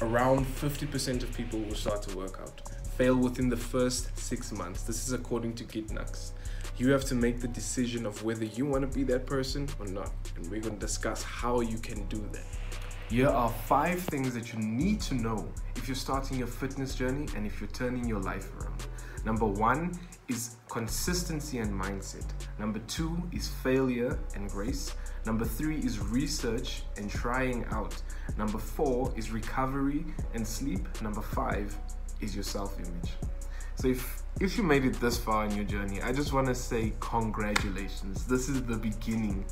around 50% of people will start to work out, fail within the first 6 months. This is according to Knwo. You have to make the decision of whether you want to be that person or not. And we're going to discuss how you can do that. Here are 5 things that you need to know if you're starting your fitness journey and if you're turning your life around. Number 1 is consistency and mindset. Number 2 is failure and grace. Number 3 is research and trying out. Number 4 is recovery and sleep. Number 5 is your self-image. So if you made it this far in your journey, I just want to say congratulations. This is the beginning.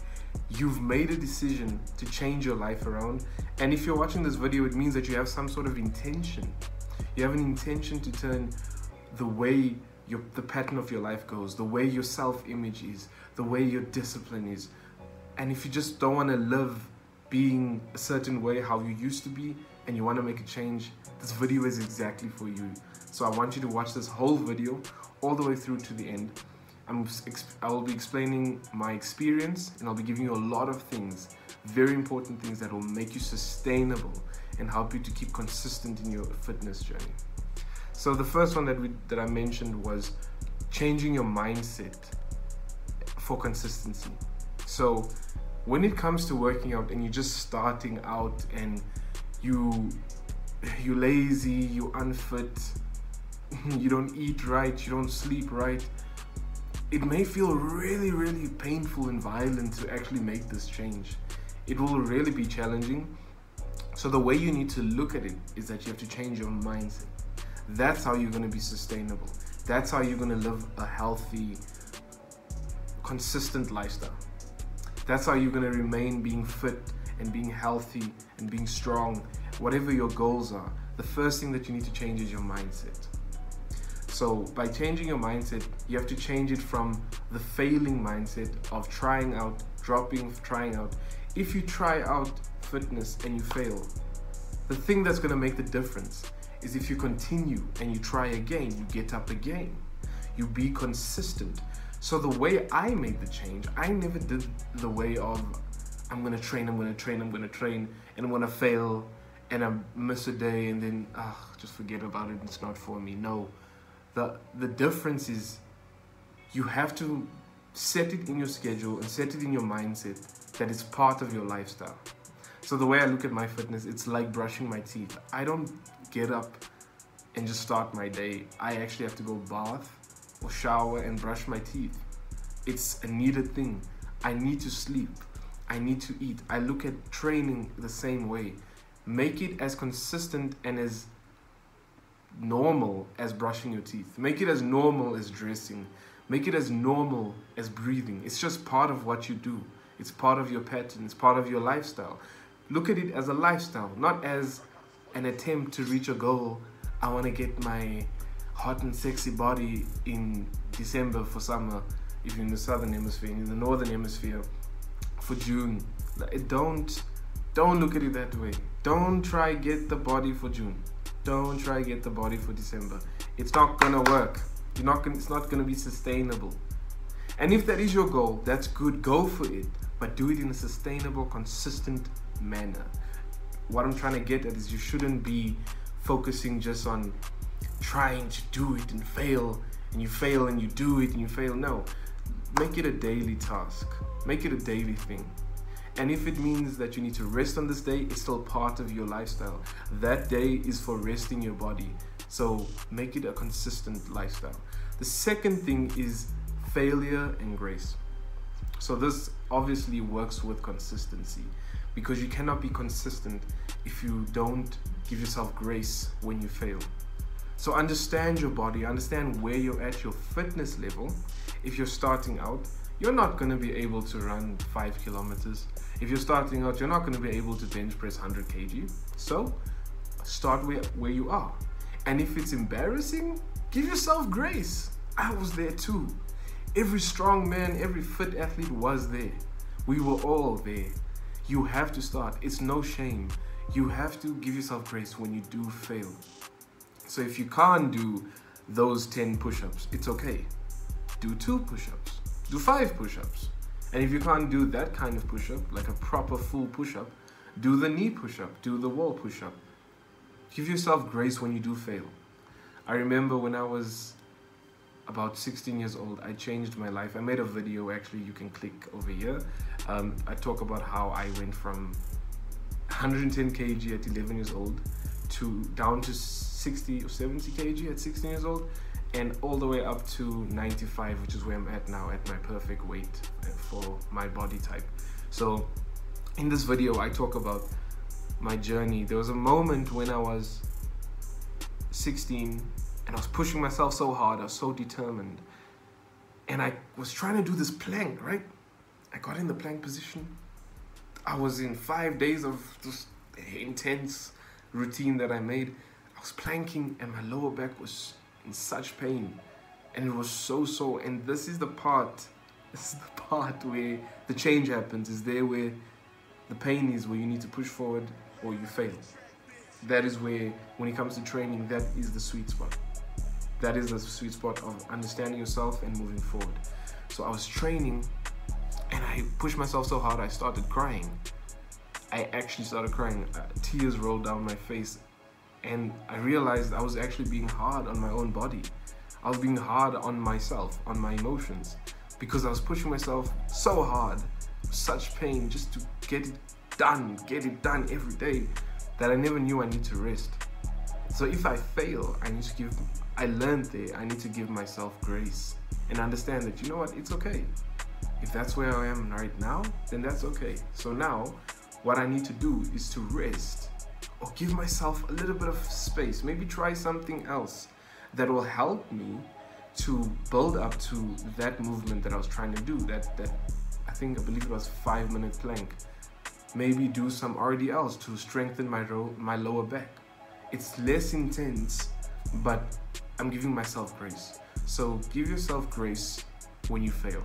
You've made a decision to change your life around. And if you're watching this video, it means that you have some sort of intention. You have an intention to turn the way the pattern of your life goes, the way your self-image is, the way your discipline is. And if you just don't want to live being a certain way how you used to be and you want to make a change, this video is exactly for you. So I want you to watch this whole video all the way through to the end. I will be explaining my experience, and I'll be giving you a lot of things, very important things that will make you sustainable and help you to keep consistent in your fitness journey. So the first one that I mentioned was changing your mindset for consistency. So when it comes to working out and you're just starting out and you're lazy, you're unfit, you don't eat right, you don't sleep right, it may feel really, really painful and violent to actually make this change. It will really be challenging. So the way you need to look at it is that you have to change your mindset. That's how you're going to be sustainable. That's how you're going to live a healthy, consistent lifestyle. That's how you're going to remain being fit and being healthy and being strong. Whatever your goals are, the first thing that you need to change is your mindset. So by changing your mindset, you have to change it from the failing mindset of trying out, dropping, trying out. If you try out fitness and you fail, the thing that's going to make the difference is if you continue and you try again, you get up again, you be consistent. So the way I made the change, I never did the way of I'm going to train, and I'm going to fail and I miss a day and then just forget about it, it's not for me. No. The difference is you have to set it in your schedule and set it in your mindset that it's part of your lifestyle. So the way I look at my fitness, it's like brushing my teeth. I don't get up and just start my day. I actually have to go bath or shower and brush my teeth. It's a needed thing. I need to sleep. I need to eat. I look at training the same way. Make it as consistent and as normal as brushing your teeth. Make it as normal as dressing. Make it as normal as breathing. It's just part of what you do. It's part of your pattern. It's part of your lifestyle. Look at it as a lifestyle, not as an attempt to reach a goal. I want to get my hot and sexy body in December for summer, if you're in the southern hemisphere. In the northern hemisphere for June. Don't look at it that way. Don't try get the body for June. Don't try get the body for December. It's not gonna work. It's not gonna be sustainable. And if that is your goal, that's good. Go for it, but do it in a sustainable, consistent manner. What I'm trying to get at is you shouldn't be focusing just on trying to do it and you fail and you do it and you fail. No, make it a daily task. Make it a daily thing. And if it means that you need to rest on this day, it's still part of your lifestyle. That day is for resting your body. So make it a consistent lifestyle. The second thing is failure and grace. So this obviously works with consistency, because you cannot be consistent if you don't give yourself grace when you fail. So understand your body, understand where you're at, your fitness level. If you're starting out, you're not going to be able to run 5 kilometers. If you're starting out, you're not going to be able to bench press 100 kg. So start where you are. And if it's embarrassing, give yourself grace. I was there too. Every strong man, every fit athlete was there. We were all there. You have to start. It's no shame. You have to give yourself grace when you do fail. So if you can't do those 10 push-ups, it's okay. Do 2 push-ups. Do 5 push-ups. And if you can't do that kind of push-up, like a proper full push-up, do the knee push-up, do the wall push-up. Give yourself grace when you do fail. I remember when I was about 16 years old, I changed my life. I made a video, actually, you can click over here. I talk about how I went from 110 kg at 11 years old to down to 60 or 70 kg at 16 years old, and all the way up to 95, which is where I'm at now, at my perfect weight for my body type. So in this video, I talk about my journey. There was a moment when I was 16 and I was pushing myself so hard, I was so determined, and I was trying to do this plank, right? I got in the plank position. I was in 5 days of this intense routine that I made. I was planking and my lower back was in such pain, and it was so sore. And this is the part where the change happens, is there where the pain is, where you need to push forward or you fail. That is where, when it comes to training, that is the sweet spot. That is the sweet spot of understanding yourself and moving forward. So I was training and I pushed myself so hard, I started crying. I actually started crying. Tears rolled down my face, and I realized I was actually being hard on my own body. I was being hard on myself, on my emotions, because I was pushing myself so hard, such pain, just to get it done every day, that I never knew I need to rest. So if I fail, I learned there, I need to give myself grace and understand that, you know what, it's okay. If that's where I am right now, then that's okay. So now, what I need to do is to rest, or give myself a little bit of space, maybe try something else that will help me to build up to that movement that I was trying to do, that I believe it was 5-minute plank. Maybe do some RDLs to strengthen my lower back. It's less intense, but I'm giving myself grace. So give yourself grace when you fail.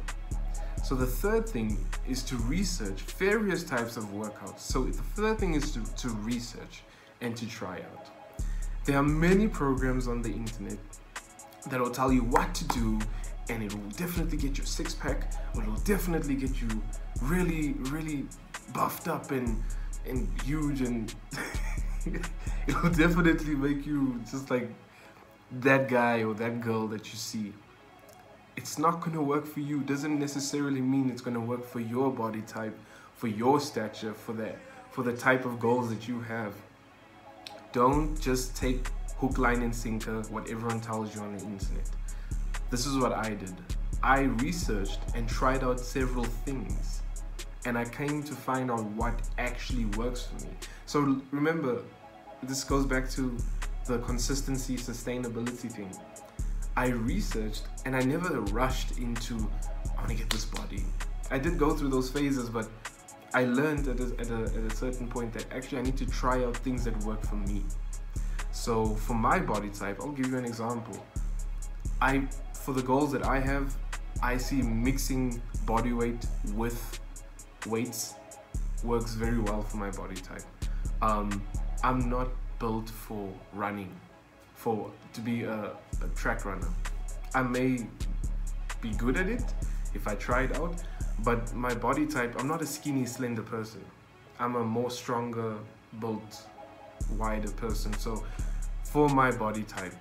So the third thing is to research various types of workouts. So the third thing is to research and to try out. There are many programs on the internet that will tell you what to do, and it will definitely get you a six-pack, or it will definitely get you really, really buffed up and huge, and it will definitely make you just like that guy or that girl that you see. It's not going to work for you. Doesn't necessarily mean it's going to work for your body type, for your stature, for the type of goals that you have. Don't just take hook, line, and sinker what everyone tells you on the internet. This is what I did. I researched and tried out several things, and I came to find out what actually works for me. So remember, this goes back to the consistency, sustainability thing. I researched and I never rushed into, I want to get this body. I did go through those phases, but I learned at a certain point that actually I need to try out things that work for me. So for my body type, I'll give you an example. For the goals that I have, I see mixing body weight with weights works very well for my body type. I'm not built for running, to be a track runner. I may be good at it if I try it out, but my body type, I'm not a skinny, slender person. I'm a more stronger, built, wider person. So for my body type,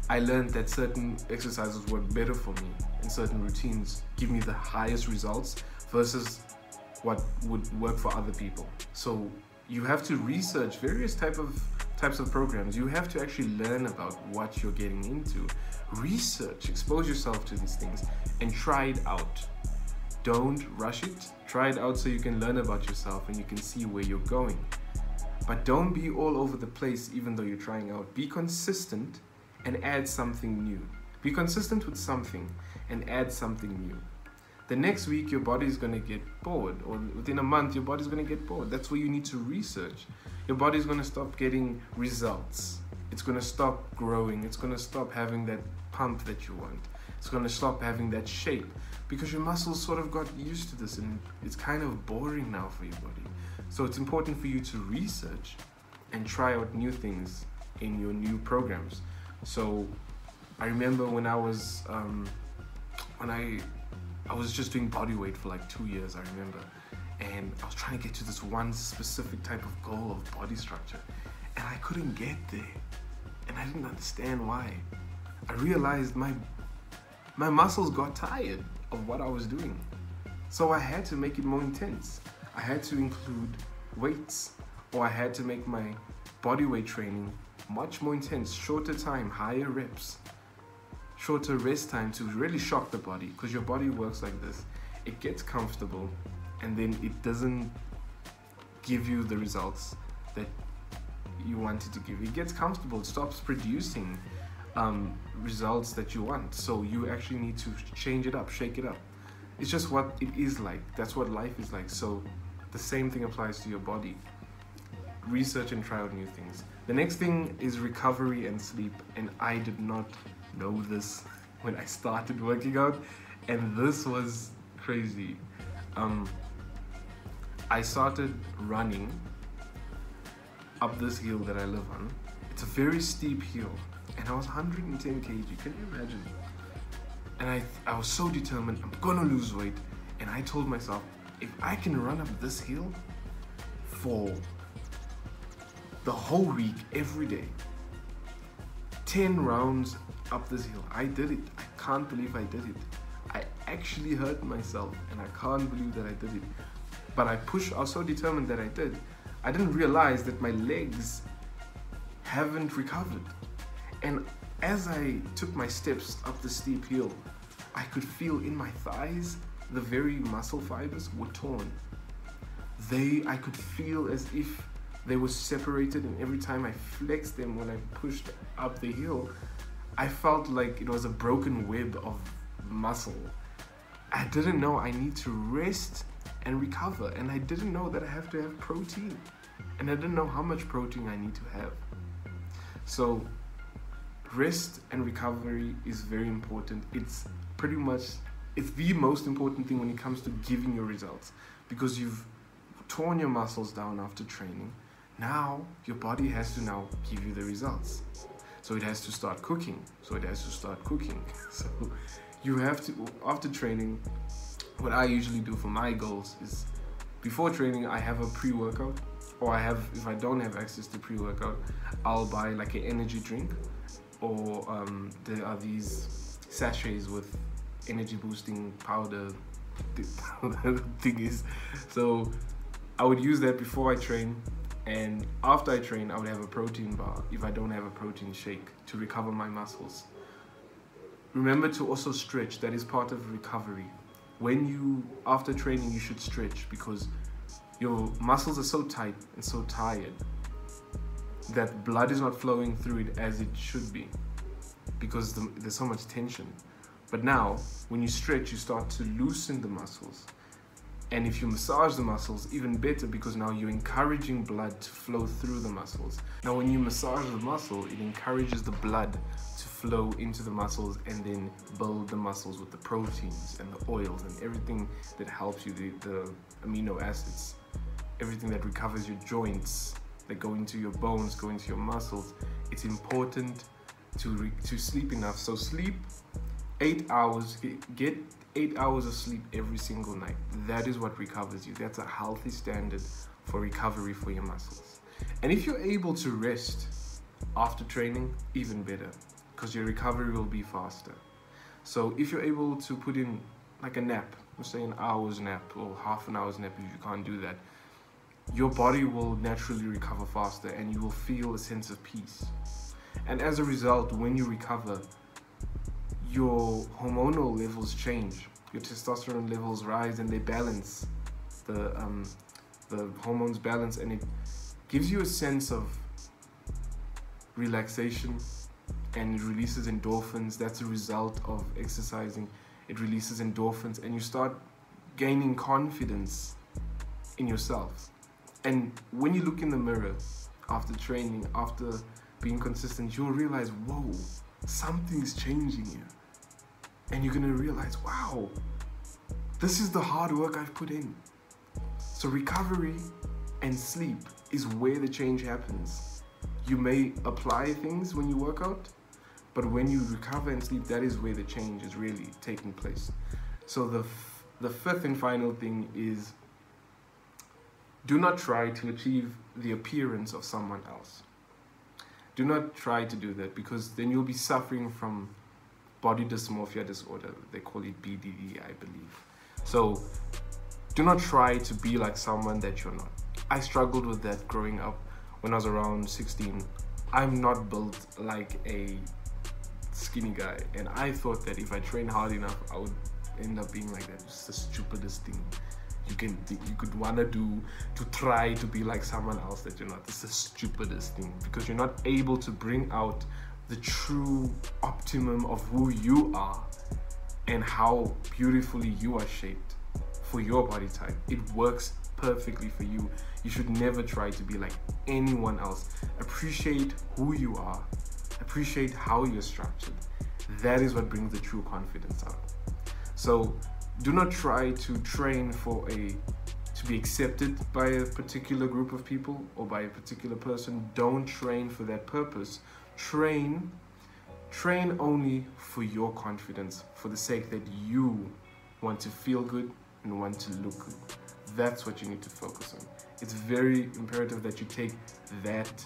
I learned that certain exercises work better for me, and certain routines give me the highest results versus what would work for other people. So you have to research various types of programs. You have to actually learn about what you're getting into. Research, expose yourself to these things, and try it out. Don't rush it. Try it out so you can learn about yourself and you can see where you're going. But don't be all over the place even though you're trying out. Be consistent and add something new. Be consistent with something and add something new. The next week your body is going to get bored, or within a month your body is going to get bored. That's where you need to research. Your body is going to stop getting results. It's going to stop growing. It's going to stop having that pump that you want. It's going to stop having that shape, because your muscles sort of got used to this and it's kind of boring now for your body. So it's important for you to research and try out new things in your new programs. So I remember when I was I was just doing body weight for like 2 years, I remember, and I was trying to get to this one specific type of goal of body structure, and and I couldn't get there. And I didn't understand why. I realized my muscles got tired of what I was doing. So I had to make it more intense. I had to include weights, or I had to make my body weight training much more intense, shorter time, higher reps, shorter rest time to really shock the body, because your body works like this. It gets comfortable and then it doesn't give you the results that you want it to give. It gets comfortable, it stops producing results that you want. So you actually need to change it up, shake it up. It's just what it is like. That's what life is like. So the same thing applies to your body. Research and try out new things. The next thing is recovery and sleep. And I did not know this when I started working out. And this was crazy. I started running up this hill that I live on. It's a very steep hill. And I was 110 kg. Can you imagine? And I was so determined, I'm gonna lose weight. And I told myself, if I can run up this hill for the whole week, every day, 10 rounds up this hill. I did it. I can't believe I did it. I actually hurt myself and I can't believe that I did it. But I was so determined that I did. I didn't realize that my legs haven't recovered. And as I took my steps up the steep hill, I could feel in my thighs, the very muscle fibers were torn. I could feel as if they were separated, and every time I flexed them when I pushed up the hill, I felt like it was a broken web of muscle. I didn't know I need to rest and recover, and I didn't know that I have to have protein, and I didn't know how much protein I need to have. So rest and recovery is very important. It's the most important thing when it comes to giving your results, because you've torn your muscles down after training. Now your body has to now give you the results. So it has to start cooking. So you have to, after training, what I usually do for my goals is, before training I have a pre-workout, or if I don't have access to pre-workout, I'll buy like an energy drink, or there are these sachets with energy boosting powder thingies. So I would use that before I train, and after I train I would have a protein bar if I don't have a protein shake to recover my muscles. Remember to also stretch. That is part of recovery. After training you should stretch, because your muscles are so tight and so tired that blood is not flowing through it as it should be, because there's so much tension. But now when you stretch, you start to loosen the muscles. And if you massage the muscles, even better, because now you're encouraging blood to flow through the muscles. Now when you massage the muscle, it encourages the blood to flow into the muscles and then build the muscles with the proteins and the oils and everything that helps you, the amino acids, everything that recovers your joints, that go into your bones, go into your muscles. It's important to sleep enough. So sleep 8 hours, get 8 hours of sleep every single night. That is what recovers you. That's a healthy standard for recovery for your muscles. And if you're able to rest after training, even better, because your recovery will be faster. So if you're able to put in like a nap, let's say an hour's nap or half an hour's nap, if you can't do that, your body will naturally recover faster and you will feel a sense of peace. And as a result, when you recover, your hormonal levels change. Your testosterone levels rise and they balance. The hormones balance, and it gives you a sense of relaxation, and it releases endorphins. That's a result of exercising. It releases endorphins and you start gaining confidence in yourself. And when you look in the mirror after training, after being consistent, you'll realize, whoa, something's changing here. And you're gonna realize, wow, this is the hard work I've put in. So recovery and sleep is where the change happens. You may apply things when you work out, but when you recover and sleep, that is where the change is really taking place. So the fifth and final thing is, do not try to achieve the appearance of someone else. Do not try to do that, because then you'll be suffering from body dysmorphia disorder. They call it BDD, I believe. So do not try to be like someone that you're not. I struggled with that growing up when I was around 16. I'm not built like a skinny guy, and I thought that if I train hard enough, I would end up being like that. It's the stupidest thing you could want to do, to try to be like someone else that you're not. It's the stupidest thing, because you're not able to bring out the true optimum of who you are and how beautifully you are shaped for your body type. It works perfectly for you. You should never try to be like anyone else. Appreciate who you are. Appreciate how you're structured. That is what brings the true confidence out. So do not try to train to be accepted by a particular group of people or by a particular person. Don't train for that purpose. Train only for your confidence, for the sake that you want to feel good and want to look good. That's what you need to focus on. It's very imperative that you take that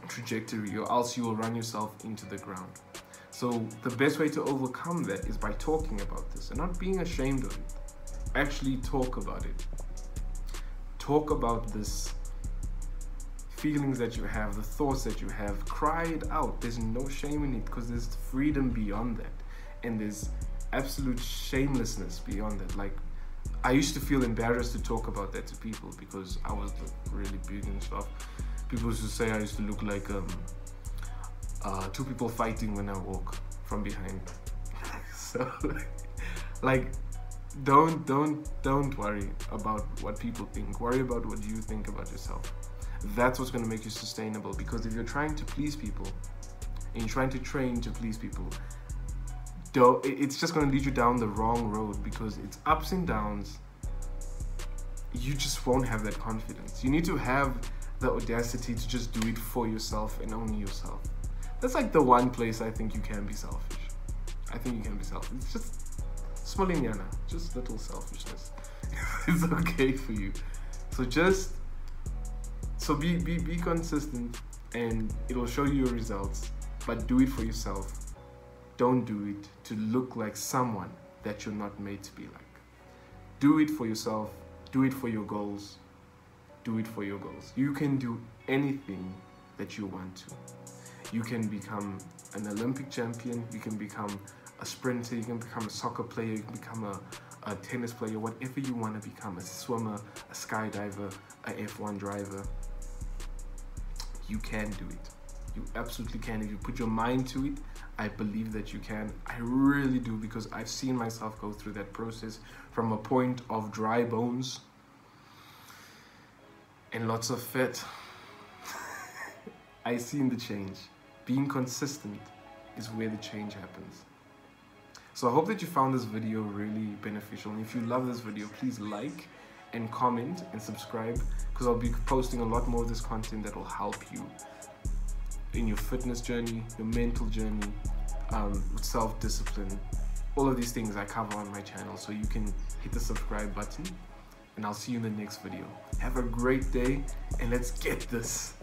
trajectory, or else you will run yourself into the ground. So the best way to overcome that is by talking about this and not being ashamed of it. Actually talk about it. Talk about this feelings that you have, the thoughts that you have. Cry it out. There's no shame in it, because there's freedom beyond that, and there's absolute shamelessness beyond that. Like, I used to feel embarrassed to talk about that to people because I was really big and stuff. People used to say I used to look like two people fighting when I walk from behind. So like, don't worry about what people think. Worry about what you think about yourself. That's what's going to make you sustainable, because if you're trying to please people and you're trying to train to please people, it's just going to lead you down the wrong road, because it's ups and downs. You just won't have that confidence. You need to have the audacity to just do it for yourself and only yourself. That's like the one place I think you can be selfish. I think you can be selfish. It's just smolinyana, just little selfishness. It's okay for you. So be consistent, and it'll show you your results. But do it for yourself. Don't do it to look like someone that you're not made to be like. Do it for yourself. Do it for your goals. Do it for your goals. You can do anything that you want to. You can become an Olympic champion. You can become a sprinter. You can become a soccer player. You can become a tennis player. Whatever you want to become. A swimmer, a skydiver, a F1 driver. You can do it. You absolutely can. If you put your mind to it, I believe that you can. I really do, because I've seen myself go through that process from a point of dry bones and lots of fat. I've seen the change. Being consistent is where the change happens. So I hope that you found this video really beneficial. And if you love this video, please like and comment and subscribe, because I'll be posting a lot more of this content that will help you in your fitness journey, your mental journey, with self-discipline. All of these things I cover on my channel, so you can hit the subscribe button, and I'll see you in the next video. Have a great day, and let's get this.